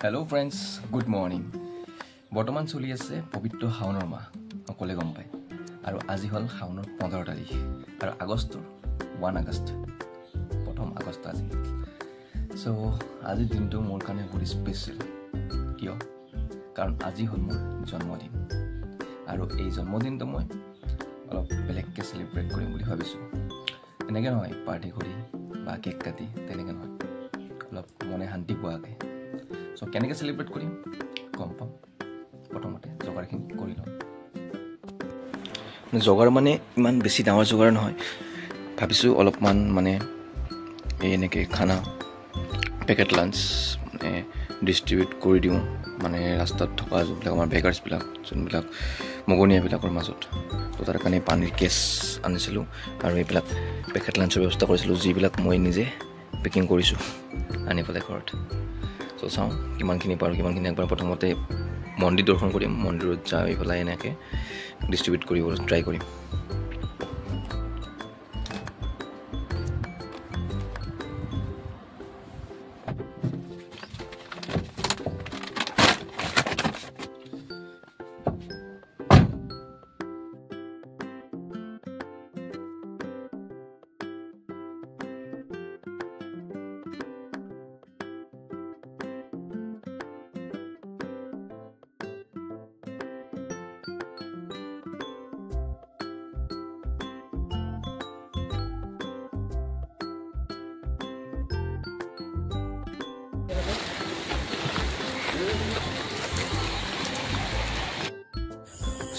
Hello friends, good morning. বৰ্তমান চলি আছে পবিত্ৰ শাওনৰ মাহ সকলে গম পায় আৰু আজি হল শাওনৰ 15 তাৰিখ আৰু আগষ্টৰ 1 আগষ্ট প্ৰথম আগষ্ট আজি সো আজি দিনটো মোৰ কাৰণে বহুত স্পেশাল কিয় কাৰণ আজি হল মোৰ জন্মদিন আৰু এই জন্মদিনটো মই অলপ বেলেগকৈ সেলিব্ৰেট কৰিম বুলি ভাবিছো এনেকৈ নহয় পাৰ্টি কৰি বা কেক কাটি তেনেকৈ নহয় অলপ মনে শান্তি পোৱাকৈ সো কেনেকৈ সেলিব্ৰেট কৰিম গম পাম প্ৰথমতে জগাৰখিনি কৰি লম জগাৰ মানে ইমান বেছি ডাঙৰ জগাৰ নহয় ভাবিছো অলপমান মানে এই এনেকৈ খানা পেকেট লাঞ্চ মানে ডিস্ট্ৰিবিউট কৰি দিওঁ মানে ৰাস্তাত থকা যোনবিলাক আমাৰ বেগাৰ্ছবিলাক যোনবিলাক মগনীয়াবিলাকৰ মাজত তো তাৰ কাৰণে পানীৰ কেছ আনিছিলোঁ আৰু এইবিলাক পেকেট লাঞ্চৰ ব্যৱস্থা কৰিছিলোঁ যিবিলাক মই নিজে পেকিং কৰিছোঁ আনি পেলাই ঘৰত তো চাওঁ কিমানখিনি পাৰোঁ কিমানখিনি একবাৰ প্ৰথমতে মন্দিৰ দৰ্শন কৰিম মন্দিৰত যাই পেলাই এনেকৈ ডিস্ট্ৰিবিউট কৰিবলৈ ট্ৰাই কৰিম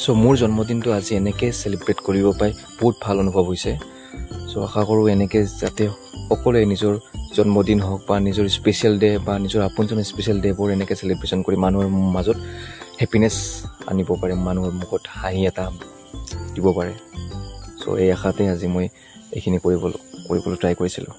সো মোৰ জন্মদিনটো আজি এনেকৈ সেলিব্ৰেট কৰিব পাই বহুত ভাল অনুভৱ হৈছে সো আশা কৰোঁ এনেকৈ যাতে সকলোৱে নিজৰ জন্মদিন হওক বা নিজৰ স্পেচিয়েল ডে বা নিজৰ আপোনজন স্পেচিয়েল ডেবোৰ এনেকৈ সেলিব্ৰেশ্যন কৰি মানুহৰ মাজত হেপিনেছ আনিব পাৰে মানুহৰ মুখত হাঁহি এটা দিব পাৰে সো এই আশাতে আজি মই এইখিনি কৰিবলৈ ট্ৰাই কৰিছিলোঁ